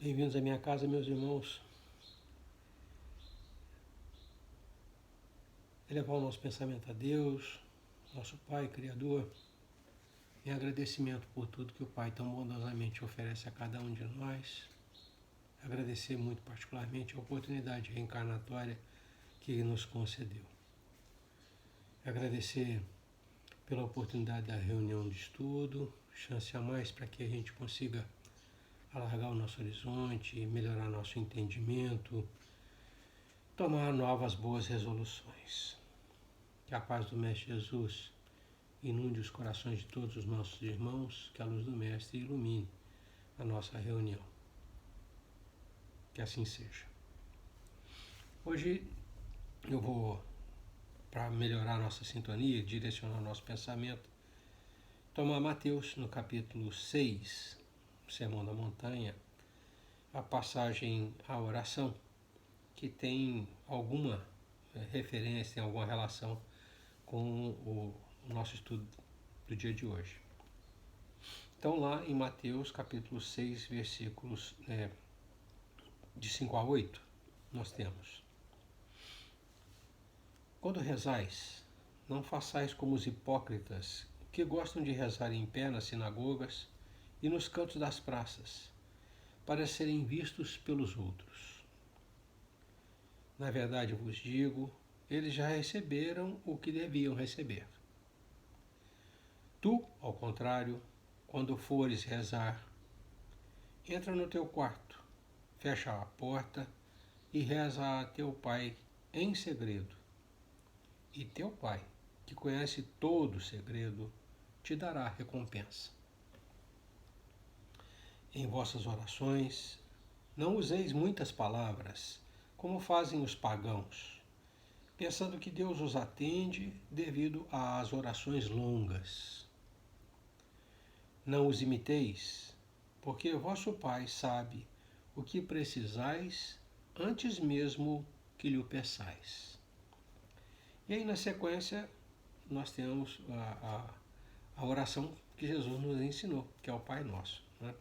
Bem-vindos à minha casa, meus irmãos. Elevar o nosso pensamento a Deus, nosso Pai, Criador, em agradecimento por tudo que o Pai tão bondosamente oferece a cada um de nós. Agradecer muito particularmente a oportunidade reencarnatória que nos concedeu. Agradecer pela oportunidade da reunião de estudo, chance a mais para que a gente consiga alargar o nosso horizonte, melhorar nosso entendimento, tomar novas boas resoluções. Que a paz do Mestre Jesus inunde os corações de todos os nossos irmãos, que a luz do Mestre ilumine a nossa reunião. Que assim seja. Hoje eu vou, para melhorar nossa sintonia, direcionar nosso pensamento, tomar Mateus no capítulo 6, Sermão da Montanha, a passagem à oração, que tem alguma referência, tem alguma relação com o nosso estudo do dia de hoje. Então lá em Mateus capítulo 6, versículos de 5 a 8, nós temos: Quando rezais, não façais como os hipócritas, que gostam de rezar em pé nas sinagogas e nos cantos das praças, para serem vistos pelos outros. Na verdade vos digo, eles já receberam o que deviam receber. Tu, ao contrário, quando fores rezar, entra no teu quarto, fecha a porta e reza a teu Pai em segredo. E teu Pai, que conhece todo o segredo, te dará recompensa. Em vossas orações, não useis muitas palavras, como fazem os pagãos, pensando que Deus os atende devido às orações longas. Não os imiteis, porque vosso Pai sabe o que precisais antes mesmo que lhe o peçais. E aí, na sequência, nós temos a oração que Jesus nos ensinou, que é o Pai Nosso. Né?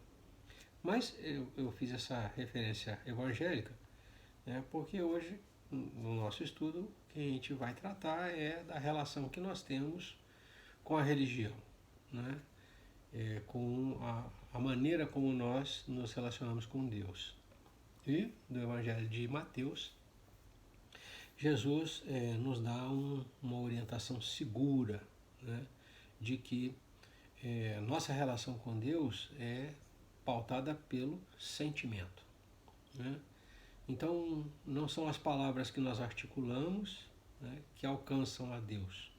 Mas eu fiz essa referência evangélica, né, porque hoje, no nosso estudo, o que a gente vai tratar é da relação que nós temos com a religião, né? Com a maneira como nós nos relacionamos com Deus. E do Evangelho de Mateus, Jesus nos dá uma orientação segura, né, de que nossa relação com Deus é pautada pelo sentimento. Né? Então, não são as palavras que nós articulamos, né, que alcançam a Deus,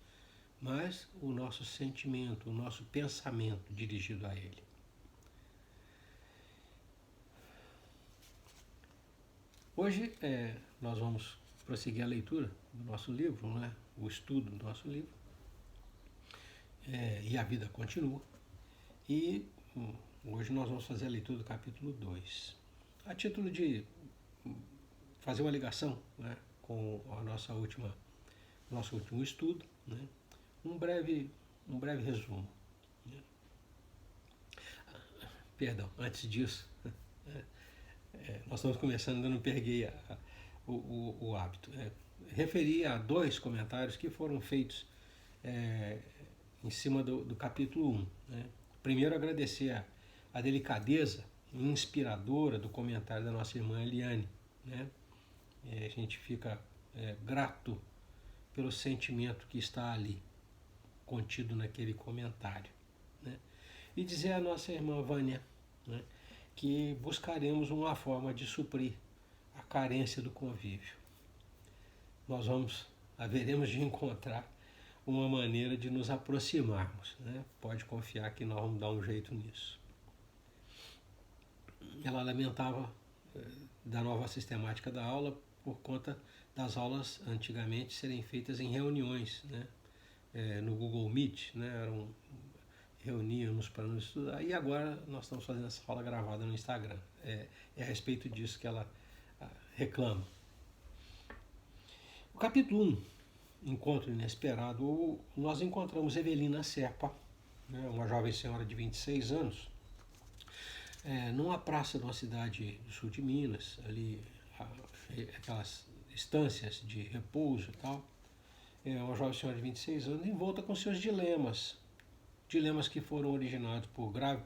mas o nosso sentimento, o nosso pensamento dirigido a Ele. Hoje nós vamos prosseguir a leitura do nosso livro, né, o estudo do nosso livro, e a vida continua. E hoje nós vamos fazer a leitura do capítulo 2. A título de fazer uma ligação, né, com a nosso último estudo, né, um breve resumo. Né. Perdão, antes disso, nós estamos começando, ainda não peguei o hábito. Referi a 2 comentários que foram feitos em cima do capítulo 1. Né. Primeiro, agradecer a delicadeza inspiradora do comentário da nossa irmã Eliane. Né. A gente fica grato pelo sentimento que está ali, contido naquele comentário. Né. E dizer à nossa irmã Vânia, né, que buscaremos uma forma de suprir a carência do convívio. Nós haveremos de encontrar uma maneira de nos aproximarmos. Né? Pode confiar que nós vamos dar um jeito nisso. Ela lamentava da nova sistemática da aula por conta das aulas antigamente serem feitas em reuniões, né? No Google Meet, né? Reuníamos para nos estudar, e agora nós estamos fazendo essa aula gravada no Instagram. É a respeito disso que ela reclama. O capítulo 1, Encontro Inesperado, nós encontramos Evelina Serpa, né, uma jovem senhora de 26 anos, numa praça de uma cidade do sul de Minas, ali, aquelas estâncias de repouso e tal, uma jovem senhora de 26 anos envolta com seus dilemas que foram originados por grave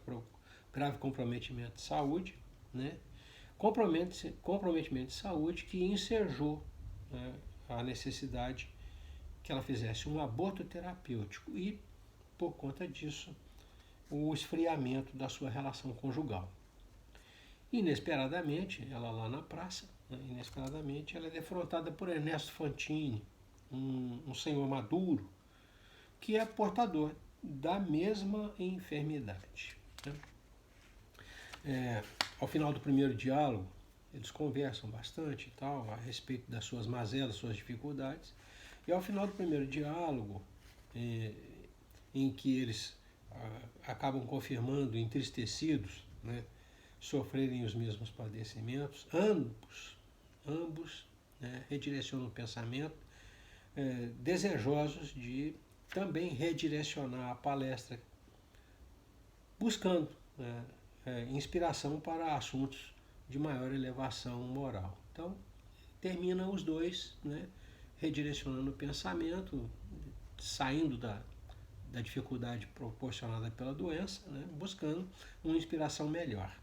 comprometimento de saúde, né? Comprometimento de saúde que ensejou, né, a necessidade que ela fizesse um aborto terapêutico e, por conta disso, o esfriamento da sua relação conjugal. Inesperadamente, ela lá na praça, né, ela é defrontada por Ernesto Fantini, um senhor maduro, que é portador da mesma enfermidade. Né? Ao final do primeiro diálogo, eles conversam bastante e tal, a respeito das suas mazelas, suas dificuldades. E ao final do primeiro diálogo, em que eles acabam confirmando, entristecidos, né, sofrerem os mesmos padecimentos, ambos né, redirecionam o pensamento, desejosos de também redirecionar a palestra, buscando inspiração para assuntos de maior elevação moral. Então, terminam os dois, né, redirecionando o pensamento, saindo da dificuldade proporcionada pela doença, né, buscando uma inspiração melhor.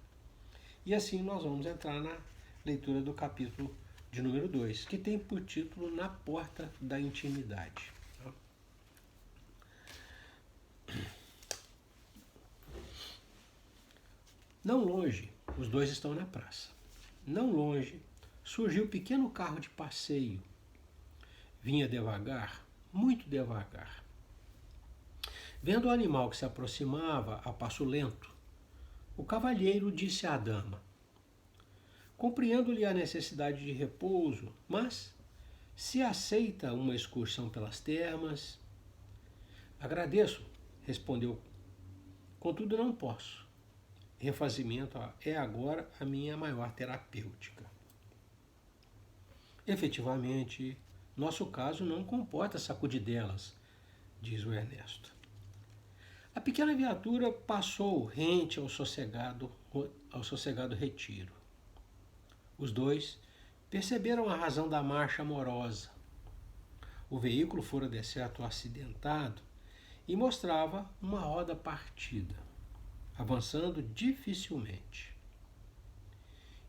E assim nós vamos entrar na leitura do capítulo de número 2, que tem por título Na Porta da Intimidade. Não longe, os dois estão na praça. Não longe, surgiu um pequeno carro de passeio. Vinha devagar, muito devagar. Vendo o animal que se aproximava a passo lento, o cavalheiro disse à dama: compreendo-lhe a necessidade de repouso, mas se aceita uma excursão pelas termas... Agradeço, respondeu, contudo não posso. Refazimento é agora a minha maior terapêutica. Efetivamente, nosso caso não comporta sacudidelas, diz o Ernesto. A pequena viatura passou rente ao sossegado retiro. Os dois perceberam a razão da marcha amorosa. O veículo fora de certo acidentado e mostrava uma roda partida, avançando dificilmente.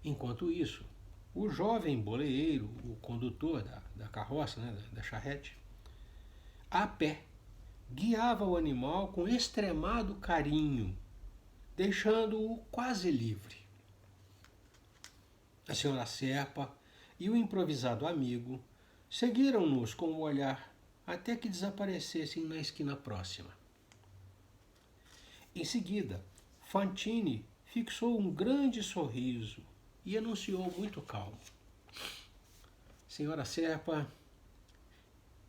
Enquanto isso, o jovem boleeiro, o condutor da carroça, né, da charrete, a pé, guiava o animal com extremado carinho, deixando-o quase livre. A senhora Serpa e o improvisado amigo seguiram-nos com o olhar até que desaparecessem na esquina próxima. Em seguida, Fantini fixou um grande sorriso e anunciou muito calmo: Senhora Serpa.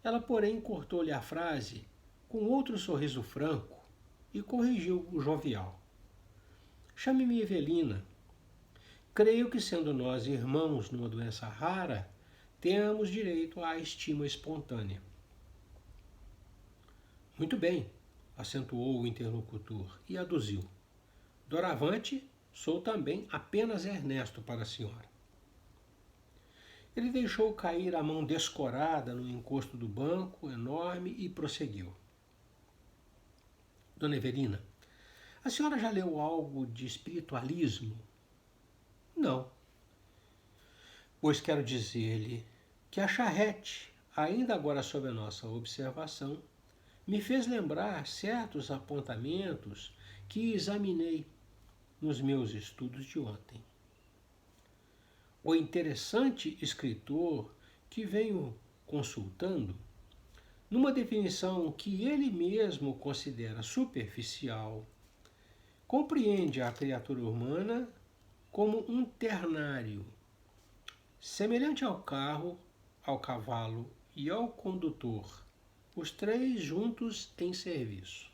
Ela, porém, cortou-lhe a frase com outro sorriso franco e corrigiu o jovial: chame-me Evelina. Creio que, sendo nós irmãos numa doença rara, temos direito à estima espontânea. Muito bem, acentuou o interlocutor e aduziu: doravante, sou também apenas Ernesto para a senhora. Ele deixou cair a mão descorada no encosto do banco enorme e prosseguiu: Dona Evelina, a senhora já leu algo de espiritualismo? Não. Pois quero dizer-lhe que a charrete, ainda agora sob a nossa observação, me fez lembrar certos apontamentos que examinei nos meus estudos de ontem. O interessante escritor que venho consultando, numa definição que ele mesmo considera superficial, compreende a criatura humana como um ternário, semelhante ao carro, ao cavalo e ao condutor, os três juntos em serviço.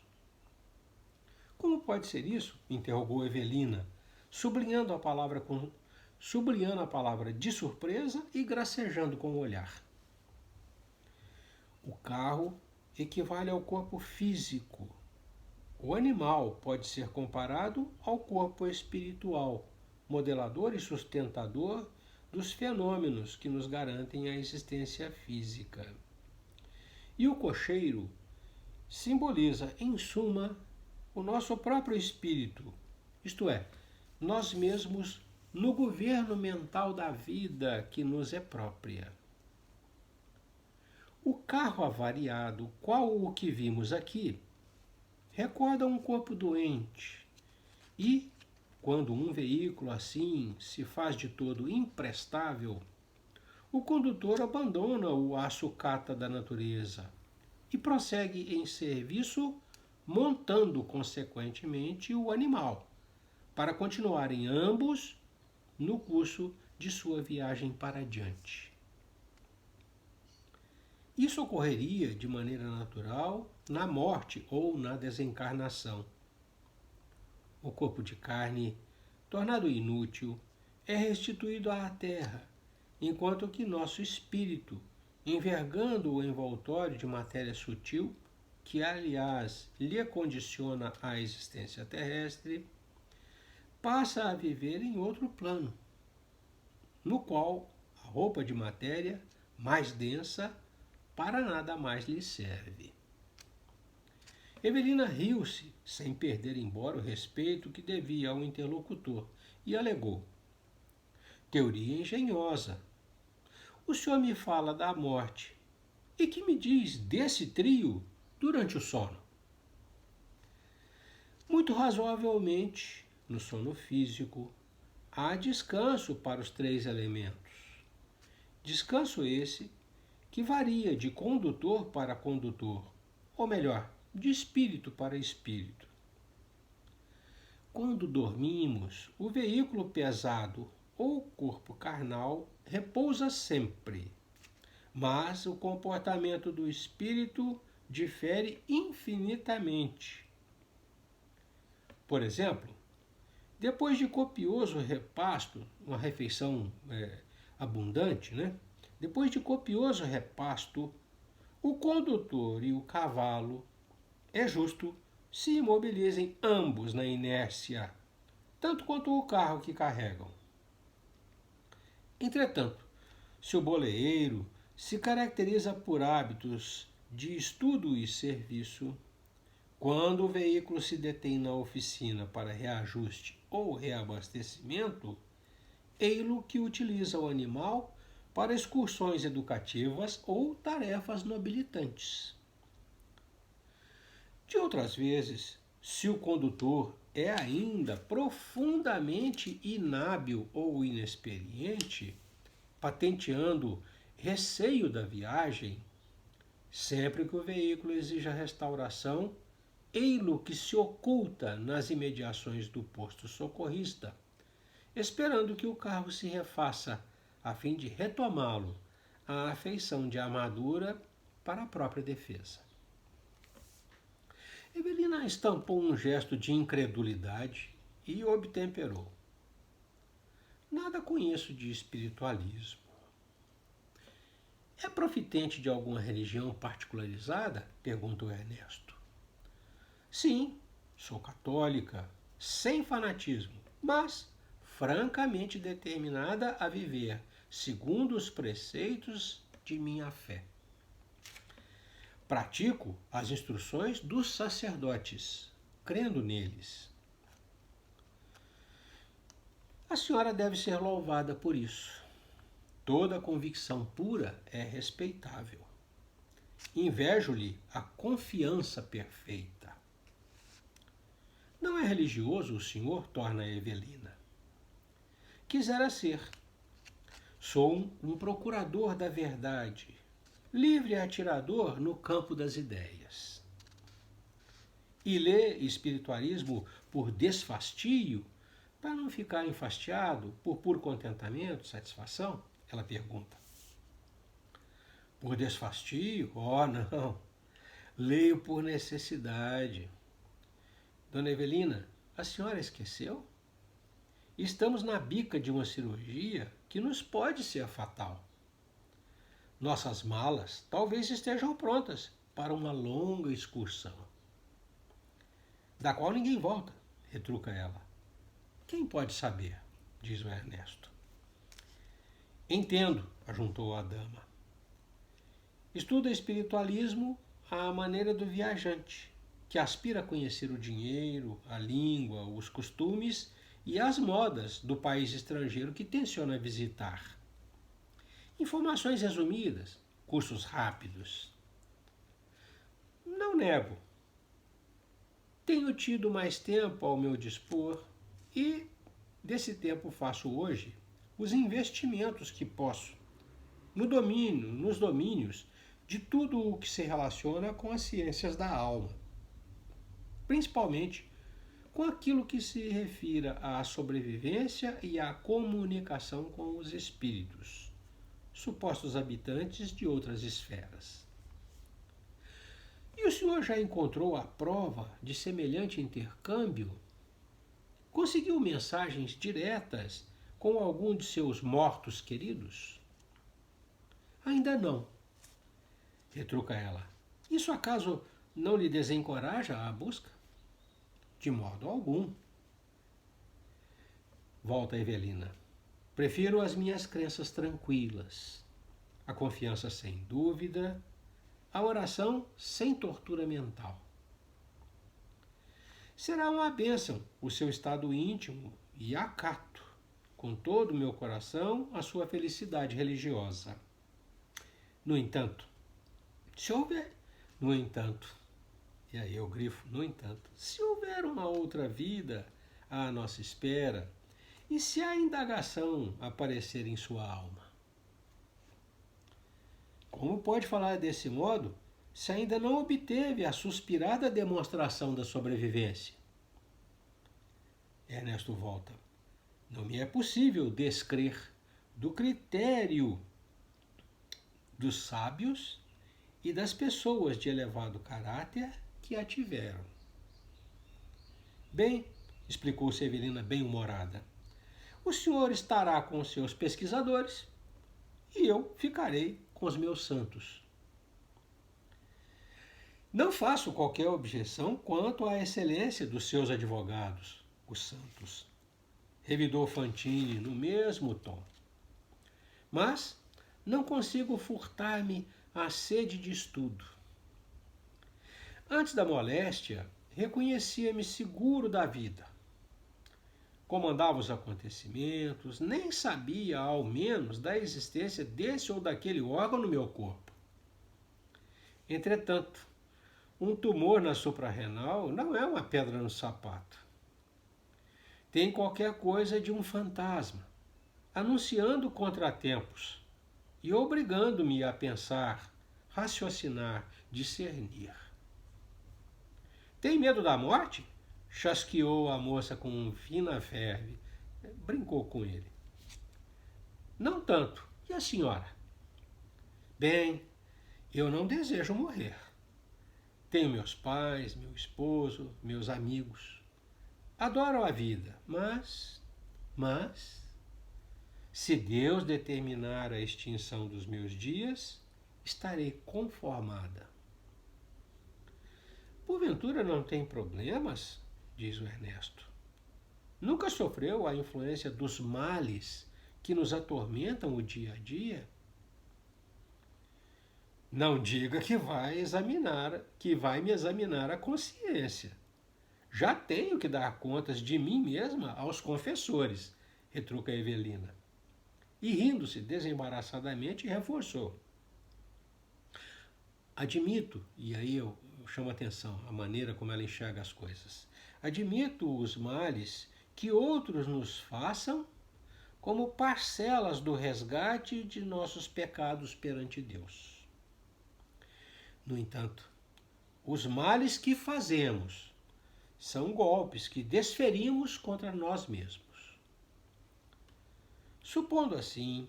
Como pode ser isso? Interrogou Evelina, sublinhando a palavra de surpresa e gracejando com o olhar. O carro equivale ao corpo físico, O animal pode ser comparado ao corpo espiritual, modelador e sustentador dos fenômenos que nos garantem a existência física. E o cocheiro simboliza, em suma, o nosso próprio espírito, isto é, nós mesmos no governo mental da vida que nos é própria. O carro avariado, qual o que vimos aqui, recorda um corpo doente e, quando um veículo assim se faz de todo imprestável, o condutor abandona-o à sucata da natureza e prossegue em serviço, montando consequentemente o animal, para continuarem ambos no curso de sua viagem para diante. Isso ocorreria de maneira natural na morte ou na desencarnação. O corpo de carne, tornado inútil, é restituído à terra, enquanto que nosso espírito, envergando o envoltório de matéria sutil, que aliás lhe condiciona a existência terrestre, passa a viver em outro plano, no qual a roupa de matéria, mais densa, para nada mais lhe serve. Evelina riu-se, sem perder embora o respeito que devia ao interlocutor, e alegou: teoria engenhosa. O senhor me fala da morte. E que me diz desse trio durante o sono? Muito razoavelmente, no sono físico, há descanso para os 3 elementos. Descanso esse que varia de condutor para condutor, ou melhor, de espírito para espírito. Quando dormimos, o veículo pesado ou corpo carnal repousa sempre, mas o comportamento do espírito difere infinitamente. Por exemplo, depois de copioso repasto, uma refeição abundante, depois de copioso repasto, o condutor e o cavalo, é justo, se imobilizem ambos na inércia, tanto quanto o carro que carregam. Entretanto, se o boleeiro se caracteriza por hábitos de estudo e serviço, quando o veículo se detém na oficina para reajuste ou reabastecimento, ei-lo que utiliza o animal para excursões educativas ou tarefas nobilitantes. De outras vezes, se o condutor é ainda profundamente inábil ou inexperiente, patenteando receio da viagem, sempre que o veículo exija restauração, ei-lo que se oculta nas imediações do posto socorrista, esperando que o carro se refaça a fim de retomá-lo à afeição de armadura para a própria defesa. Evelina estampou um gesto de incredulidade e obtemperou: nada conheço de espiritualismo. É profitente de alguma religião particularizada? Perguntou Ernesto. Sim, sou católica, sem fanatismo, mas francamente determinada a viver segundo os preceitos de minha fé. Pratico as instruções dos sacerdotes, crendo neles. A senhora deve ser louvada por isso. Toda convicção pura é respeitável. Invejo-lhe a confiança perfeita. Não é religioso o senhor? Torna Evelina. Quisera ser. Sou um procurador da verdade, livre atirador no campo das ideias. E lê espiritualismo por desfastio, para não ficar enfastiado, por puro contentamento, satisfação? Ela pergunta. Por desfastio? Oh, não. Leio por necessidade. Dona Evelina, a senhora esqueceu? Estamos na bica de uma cirurgia que nos pode ser fatal. Nossas malas talvez estejam prontas para uma longa excursão. da qual ninguém volta, retruca ela. Quem pode saber? Diz o Ernesto. Entendo, ajuntou a dama. Estuda espiritualismo à maneira do viajante, que aspira a conhecer o dinheiro, a língua, os costumes e as modas do país estrangeiro que tenciona visitar. Informações resumidas, cursos rápidos. Não nego. Tenho tido mais tempo ao meu dispor e desse tempo faço hoje os investimentos que posso nos domínios de tudo o que se relaciona com as ciências da alma, principalmente com aquilo que se refira à sobrevivência e à comunicação com os espíritos, supostos habitantes de outras esferas. E o senhor já encontrou a prova de semelhante intercâmbio? Conseguiu mensagens diretas com algum de seus mortos queridos? Ainda não, retruca ela. Isso acaso não lhe desencoraja a busca? De modo algum. Volta Evelina. Prefiro as minhas crenças tranquilas, a confiança sem dúvida, a oração sem tortura mental. Será uma bênção o seu estado íntimo e acato, com todo o meu coração, a sua felicidade religiosa. No entanto, e aí eu grifo, no entanto, se houver uma outra vida à nossa espera, e se a indagação aparecer em sua alma? Como pode falar desse modo se ainda não obteve a suspirada demonstração da sobrevivência? Ernesto volta. Não me é possível descrer do critério dos sábios e das pessoas de elevado caráter que a tiveram. Bem, explicou Severina bem-humorada, o senhor estará com os seus pesquisadores e eu ficarei com os meus santos. Não faço qualquer objeção quanto à excelência dos seus advogados, os santos, revidou Fantine no mesmo tom. Mas não consigo furtar-me à sede de estudo. Antes da moléstia, reconhecia-me seguro da vida. Comandava os acontecimentos, nem sabia, ao menos, da existência desse ou daquele órgão no meu corpo. Entretanto, um tumor na suprarrenal não é uma pedra no sapato. Tem qualquer coisa de um fantasma, anunciando contratempos e obrigando-me a pensar, raciocinar, discernir. Tem medo da morte? Chasqueou a moça com fina verve. Brincou com ele. Não tanto. E a senhora? Bem, eu não desejo morrer. Tenho meus pais, meu esposo, meus amigos. Adoro a vida, mas, se Deus determinar a extinção dos meus dias, estarei conformada. Porventura não tem problemas? Diz o Ernesto. Nunca sofreu a influência dos males que nos atormentam o dia a dia? Não diga que vai me examinar a consciência. Já tenho que dar contas de mim mesma aos confessores, retruca Evelina. E rindo-se desembaraçadamente, reforçou. Admito, e aí eu chamo a atenção, a maneira como ela enxerga as coisas. Admito os males que outros nos façam como parcelas do resgate de nossos pecados perante Deus. No entanto, os males que fazemos são golpes que desferimos contra nós mesmos. Supondo assim,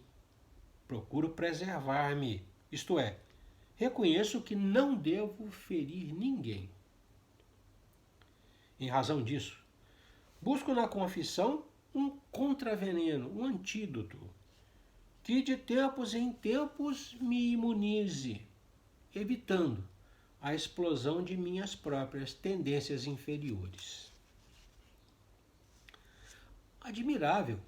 procuro preservar-me, isto é, reconheço que não devo ferir ninguém. Em razão disso, busco na confissão um contraveneno, um antídoto, que de tempos em tempos me imunize, evitando a explosão de minhas próprias tendências inferiores. Admirável,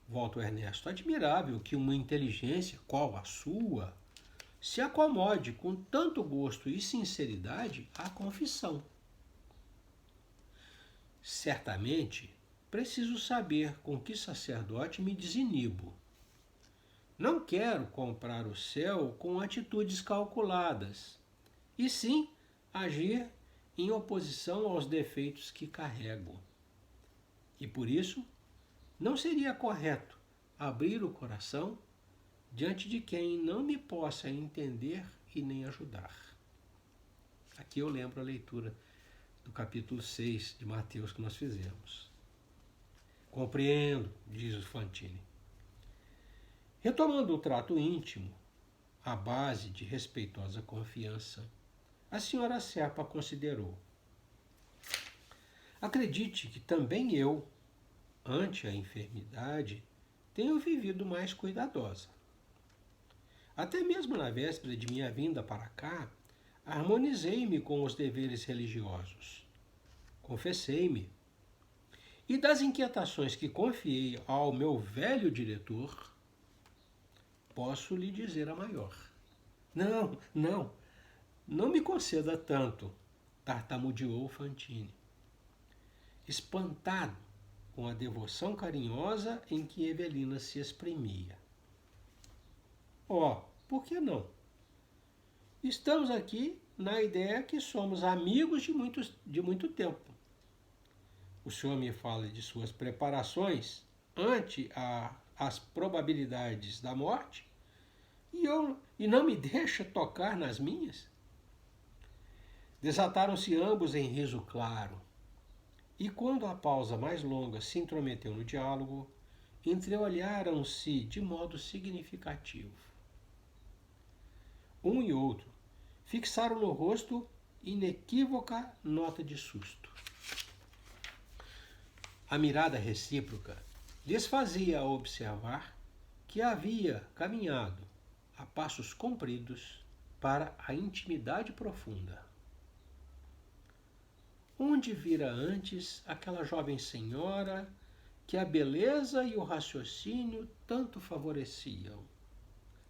volta o Ernesto, admirável que uma inteligência, qual a sua, se acomode com tanto gosto e sinceridade à confissão. Certamente, preciso saber com que sacerdote me desinibo. Não quero comprar o céu com atitudes calculadas, e sim agir em oposição aos defeitos que carrego. E por isso, não seria correto abrir o coração diante de quem não me possa entender e nem ajudar. Aqui eu lembro a leitura do capítulo 6 de Mateus que nós fizemos. Compreendo, diz o Fantini. Retomando o trato íntimo, à base de respeitosa confiança, a senhora Serpa considerou: acredite que também eu, ante a enfermidade, tenho vivido mais cuidadosa. Até mesmo na véspera de minha vinda para cá, harmonizei-me com os deveres religiosos. Confessei-me. E das inquietações que confiei ao meu velho diretor, posso lhe dizer a maior. Não me conceda tanto, tartamudeou Fantini, espantado com a devoção carinhosa em que Evelina se exprimia. Por que não? Estamos aqui na ideia que somos amigos de muito tempo. O senhor me fala de suas preparações ante as probabilidades da morte e não me deixa tocar nas minhas? Desataram-se ambos em riso claro, e quando a pausa mais longa se intrometeu no diálogo, entreolharam-se de modo significativo. Um e outro fixaram no rosto inequívoca nota de susto. A mirada recíproca lhes fazia observar que havia caminhado a passos compridos para a intimidade profunda. Onde vira antes aquela jovem senhora que a beleza e o raciocínio tanto favoreciam?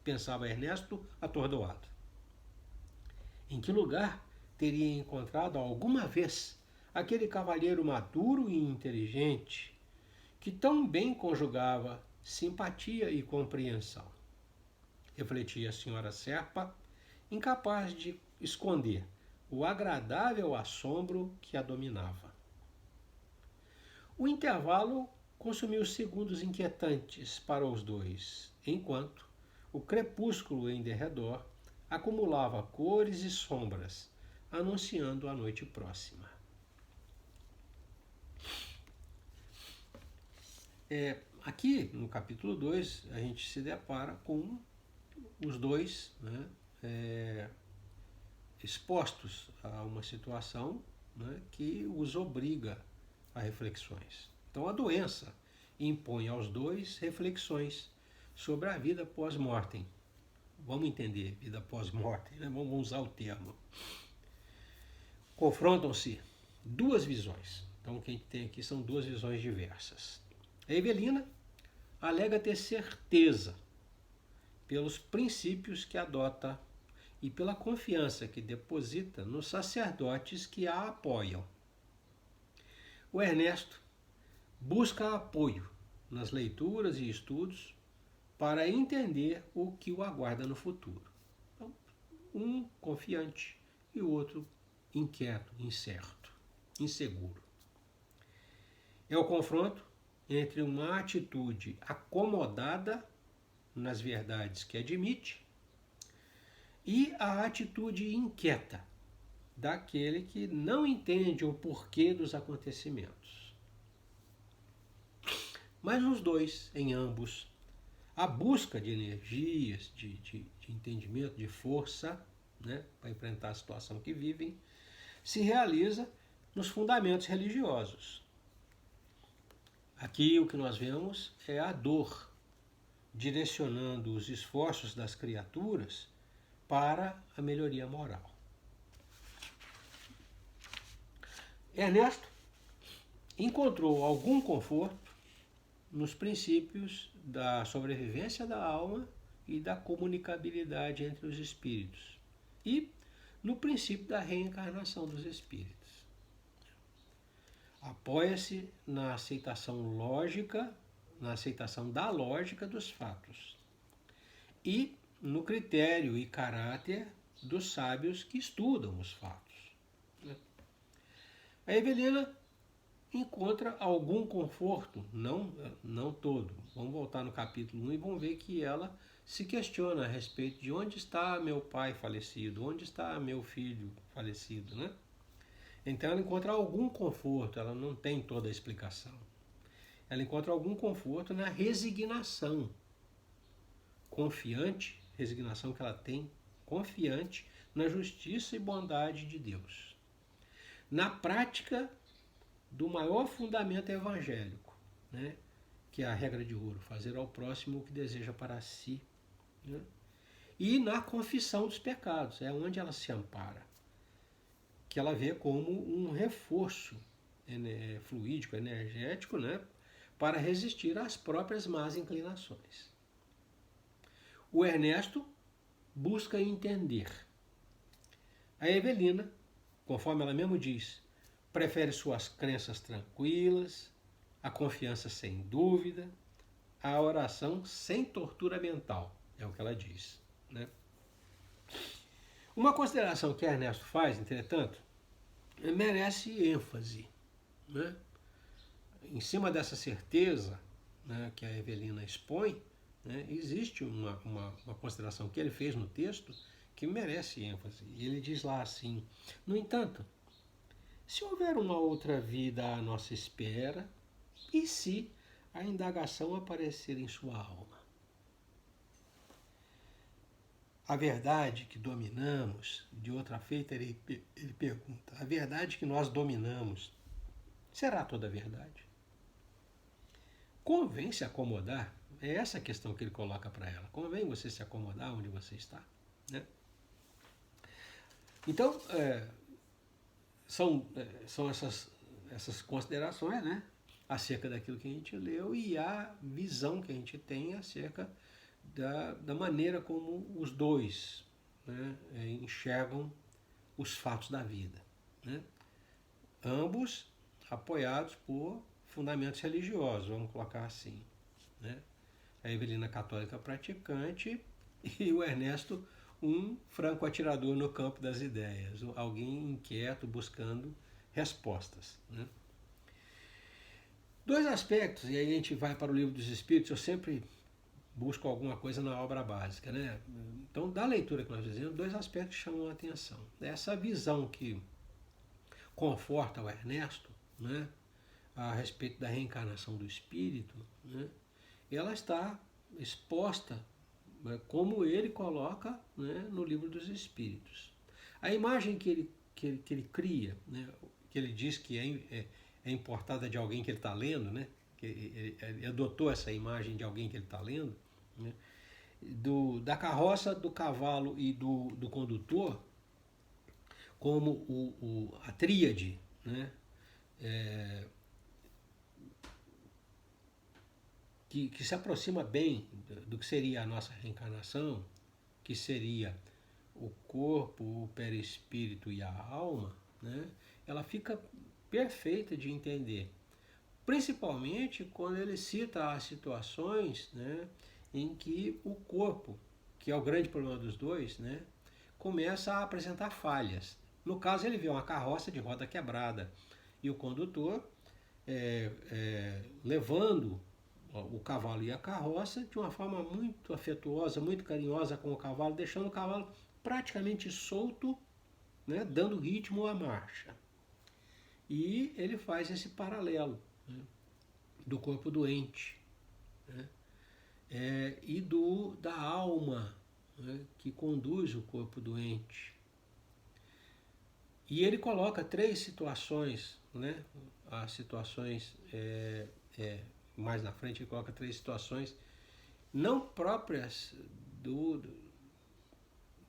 Pensava Ernesto atordoado. Em que lugar teria encontrado alguma vez aquele cavalheiro maduro e inteligente que tão bem conjugava simpatia e compreensão? Refletia a senhora Serpa, incapaz de esconder o agradável assombro que a dominava. O intervalo consumiu segundos inquietantes para os dois, enquanto o crepúsculo em derredor acumulava cores e sombras, anunciando a noite próxima. Aqui, no capítulo 2, a gente se depara com os dois, expostos a uma situação, que os obriga a reflexões. Então, a doença impõe aos dois reflexões sobre a vida pós-mortem. Vamos entender, vida pós-mortem, vamos usar o termo. Confrontam-se duas visões. Então, o que a gente tem aqui são duas visões diversas. A Evelina alega ter certeza pelos princípios que adota e pela confiança que deposita nos sacerdotes que a apoiam. O Ernesto busca apoio nas leituras e estudos para entender o que o aguarda no futuro. Então, um confiante e o outro inquieto, incerto, inseguro. É o confronto entre uma atitude acomodada nas verdades que admite e a atitude inquieta daquele que não entende o porquê dos acontecimentos. Mas nos dois, em ambos, a busca de energias, de entendimento, de força, para enfrentar a situação que vivem, se realiza nos fundamentos religiosos. Aqui o que nós vemos é a dor direcionando os esforços das criaturas para a melhoria moral. Ernesto encontrou algum conforto nos princípios da sobrevivência da alma e da comunicabilidade entre os espíritos e no princípio da reencarnação dos espíritos. Apoia-se na aceitação lógica, na aceitação da lógica dos fatos e no critério e caráter dos sábios que estudam os fatos. A Evelina encontra algum conforto, não todo. Vamos voltar no capítulo 1 e vamos ver que ela se questiona a respeito de onde está meu pai falecido, onde está meu filho falecido, né? Então ela encontra algum conforto, ela não tem toda a explicação. Ela encontra algum conforto na resignação confiante, resignação que ela tem, confiante na justiça e bondade de Deus. Na prática do maior fundamento evangélico, né? Que é a regra de ouro, fazer ao próximo o que deseja para si. Né? E na confissão dos pecados, é onde ela se ampara, que ela vê como um reforço fluídico, energético, né? Para resistir às próprias más inclinações. O Ernesto busca entender. A Evelina, conforme ela mesmo diz, prefere suas crenças tranquilas, a confiança sem dúvida, a oração sem tortura mental, é o que ela diz. Né? Uma consideração que Ernesto faz, entretanto, merece ênfase. Né? Em cima dessa certeza, né, que a Evelina expõe, né, existe uma consideração que ele fez no texto que merece ênfase. Ele diz lá assim: no entanto, se houver uma outra vida à nossa espera, e se a indagação aparecer em sua alma? A verdade que dominamos, de outra feita ele pergunta, a verdade que nós dominamos, será toda a verdade? Convém se acomodar? É essa a questão que ele coloca para ela. Convém você se acomodar onde você está? Né? Então, são essas considerações, né, acerca daquilo que a gente leu e a visão que a gente tem acerca da maneira como os dois, né, enxergam os fatos da vida. Né? Ambos apoiados por fundamentos religiosos, vamos colocar assim. Né? A Evelina católica praticante e o Ernesto um franco atirador no campo das ideias, alguém inquieto buscando respostas. Né? Dois aspectos, e aí a gente vai para o Livro dos Espíritos, eu sempre busco alguma coisa na obra básica. Né? Então, da leitura que nós fizemos, dois aspectos chamam a atenção. Essa visão que conforta o Ernesto, né, a respeito da reencarnação do espírito, né, ela está exposta, né, como ele coloca, né, no Livro dos Espíritos. A imagem que ele cria, né, que ele diz que é importada de alguém que ele está lendo, né, que ele adotou essa imagem de alguém que ele está lendo, né, da carroça, do cavalo e do condutor, como a tríade, né, que se aproxima bem do que seria a nossa reencarnação, que seria o corpo, o perispírito e a alma, né, ela fica perfeita de entender. Principalmente quando ele cita as situações, né, em que o corpo, que é o grande problema dos dois, né, começa a apresentar falhas. No caso, ele vê uma carroça de roda quebrada e o condutor levando o cavalo e a carroça de uma forma muito afetuosa, muito carinhosa com o cavalo, deixando o cavalo praticamente solto, né, dando ritmo à marcha. E ele faz esse paralelo, né, do corpo doente, né, e da alma, né, que conduz o corpo doente. E ele coloca três situações, né, as situações, mais na frente ele coloca três situações não próprias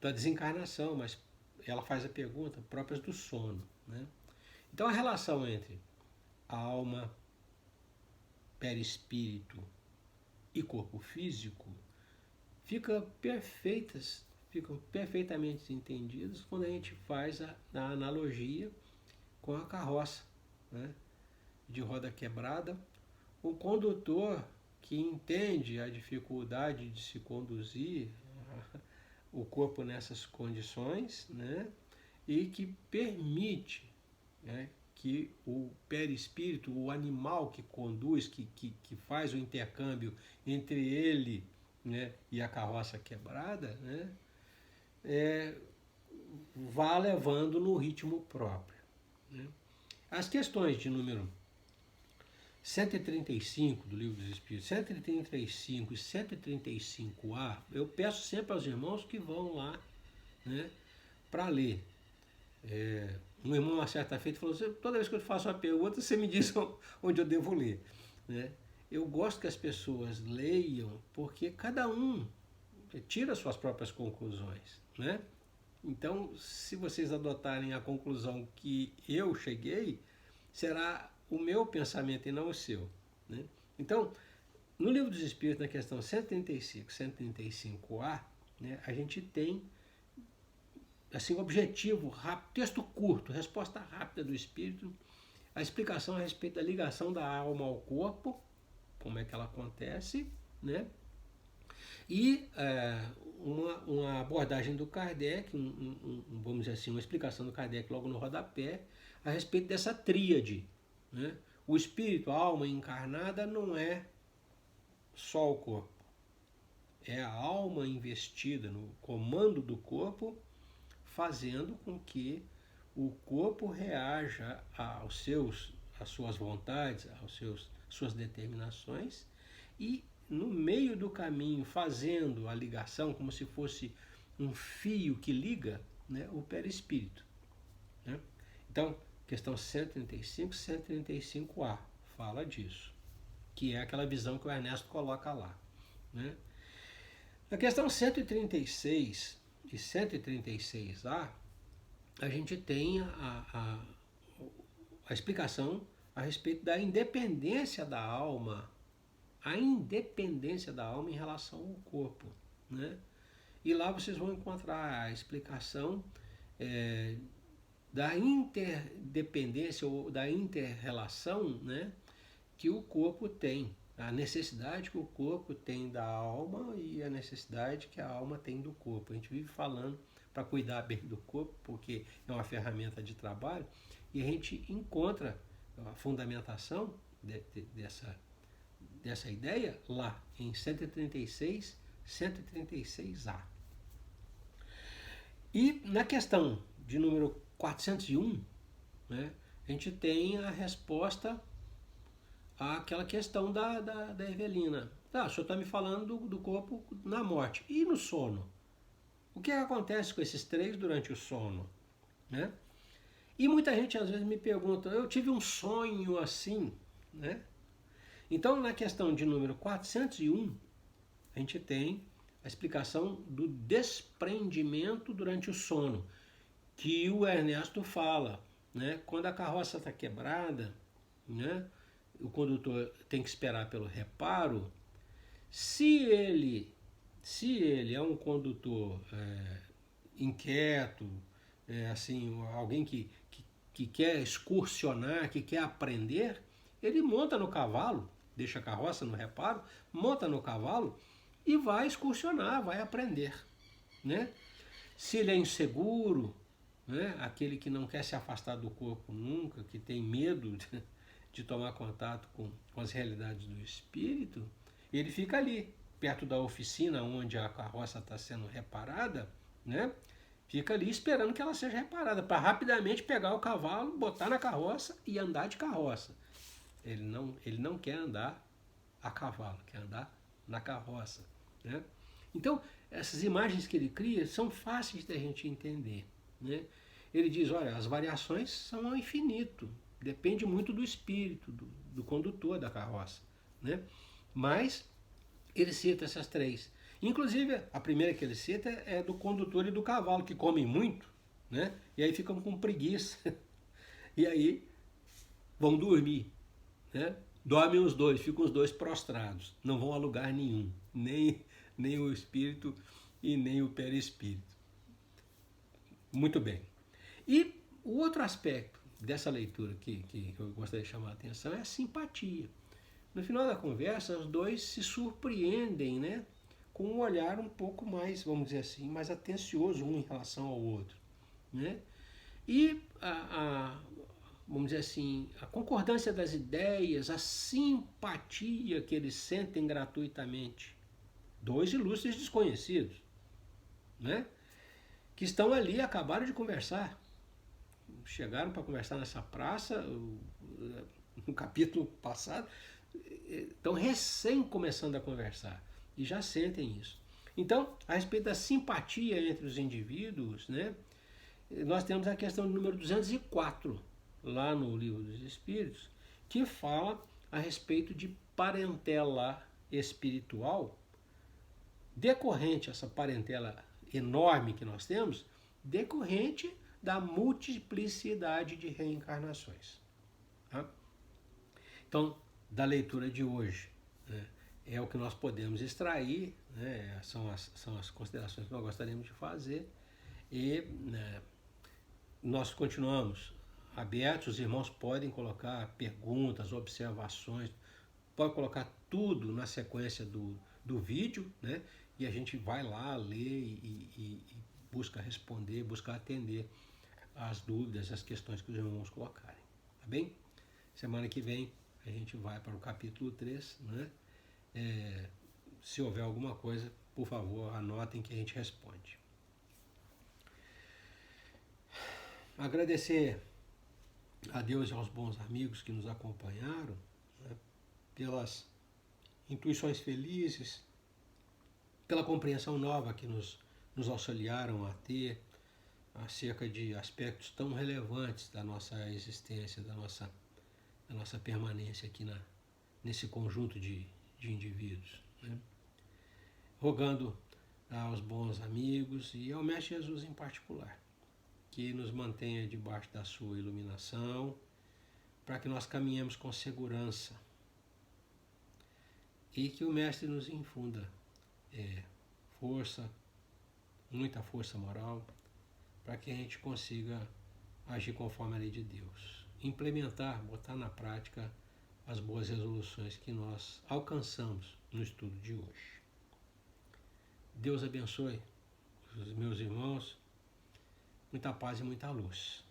da desencarnação, mas ela faz a pergunta, próprias do sono. Né? Então a relação entre alma, perispírito e corpo físico ficam perfeitamente entendidas quando a gente faz a analogia com a carroça, né, de roda quebrada. O condutor que entende a dificuldade de se conduzir o corpo nessas condições, né, e que permite, né, que o perispírito, o animal que conduz, que faz o intercâmbio entre ele, né, e a carroça quebrada, né, vá levando no ritmo próprio, né. As questões de número 135 do Livro dos Espíritos, 135 e 135A, eu peço sempre aos irmãos que vão lá, né, para ler. Um irmão, uma certa feita, falou assim: toda vez que eu te faço uma pergunta, você me diz onde eu devo ler, né? Eu gosto que as pessoas leiam, porque cada um tira suas próprias conclusões, né? Então, se vocês adotarem a conclusão que eu cheguei, será o meu pensamento e não o seu, né? Então, no Livro dos Espíritos, na questão 135, 135A, né, a gente tem assim, objetivo, rápido, texto curto, resposta rápida do espírito, a explicação a respeito da ligação da alma ao corpo, como é que ela acontece, né? E uma abordagem do Kardec, vamos dizer assim, uma explicação do Kardec logo no rodapé, a respeito dessa tríade, né? O espírito, a alma encarnada, não é só o corpo, é a alma investida no comando do corpo, fazendo com que o corpo reaja às suas vontades, suas determinações, e no meio do caminho, fazendo a ligação, como se fosse um fio que liga, né, o perispírito, né? Então, questão 135, 135A fala disso, que é aquela visão que o Ernesto coloca lá, né? Na questão 136 e 136A, a gente tem a explicação a respeito da independência da alma, em relação ao corpo, né? E lá vocês vão encontrar a explicação da interdependência ou da inter-relação, né, que o corpo tem, a necessidade que o corpo tem da alma e a necessidade que a alma tem do corpo. A gente vive falando para cuidar bem do corpo, porque é uma ferramenta de trabalho, e a gente encontra a fundamentação dessa ideia lá em 136, 136A. E na questão de número 401, né, a gente tem a resposta àquela questão da Evelina. Tá, o senhor está me falando do corpo na morte. E no sono? O que acontece com esses três durante o sono, né? E muita gente às vezes me pergunta: eu tive um sonho assim, né? Então, na questão de número 401, a gente tem a explicação do desprendimento durante o sono, que o Ernesto fala, né? Quando a carroça está quebrada, né, o condutor tem que esperar pelo reparo. Se ele é um condutor inquieto, assim, alguém que quer excursionar, que quer aprender, ele monta no cavalo, deixa a carroça no reparo, monta no cavalo e vai excursionar, vai aprender, né? Se ele é inseguro, né, aquele que não quer se afastar do corpo nunca, que tem medo de tomar contato com as realidades do espírito, ele fica ali, perto da oficina onde a carroça está sendo reparada, né? Fica ali esperando que ela seja reparada, para rapidamente pegar o cavalo, botar na carroça e andar de carroça. Ele não quer andar a cavalo, quer andar na carroça, né? Então, essas imagens que ele cria são fáceis da gente entender, né? Ele diz: olha, as variações são ao infinito, depende muito do espírito, do condutor da carroça, né? Mas ele cita essas três. Inclusive, a primeira que ele cita é do condutor e do cavalo, que comem muito, né? E aí ficam com preguiça E aí vão dormir, né? Dormem os dois, ficam os dois prostrados, não vão a lugar nenhum, nem o espírito e nem o perispírito. Muito bem. E o outro aspecto dessa leitura que eu gostaria de chamar a atenção é a simpatia. No final da conversa, os dois se surpreendem, né, com um olhar um pouco mais, vamos dizer assim, mais atencioso um em relação ao outro, né? E vamos dizer assim, a concordância das ideias, a simpatia que eles sentem gratuitamente. Dois ilustres desconhecidos, né? Que estão ali, acabaram de conversar. Chegaram para conversar nessa praça, no capítulo passado, estão recém começando a conversar e já sentem isso. Então, a respeito da simpatia entre os indivíduos, né, nós temos a questão número 204, lá no Livro dos Espíritos, que fala a respeito de parentela espiritual, decorrente, essa parentela enorme que nós temos, decorrente da multiplicidade de reencarnações. Tá? Então, da leitura de hoje, né, é o que nós podemos extrair, né, são as considerações que nós gostaríamos de fazer, e né, nós continuamos abertos, os irmãos podem colocar perguntas, observações, pode colocar tudo na sequência do vídeo, né, e a gente vai lá ler e busca responder, busca atender as dúvidas, as questões que os irmãos colocarem. Tá bem? Semana que vem a gente vai para o capítulo 3, né? Se houver alguma coisa, por favor, anotem que a gente responde. Agradecer a Deus e aos bons amigos que nos acompanharam, né, pelas intuições felizes, pela compreensão nova que nos auxiliaram a ter acerca de aspectos tão relevantes da nossa existência, da nossa permanência aqui nesse conjunto de indivíduos. Né? Rogando aos bons amigos e ao Mestre Jesus em particular, que nos mantenha debaixo da sua iluminação, para que nós caminhemos com segurança e que o Mestre nos infunda força, muita força moral, para que a gente consiga agir conforme a lei de Deus, implementar, botar na prática as boas resoluções que nós alcançamos no estudo de hoje. Deus abençoe os meus irmãos, muita paz e muita luz.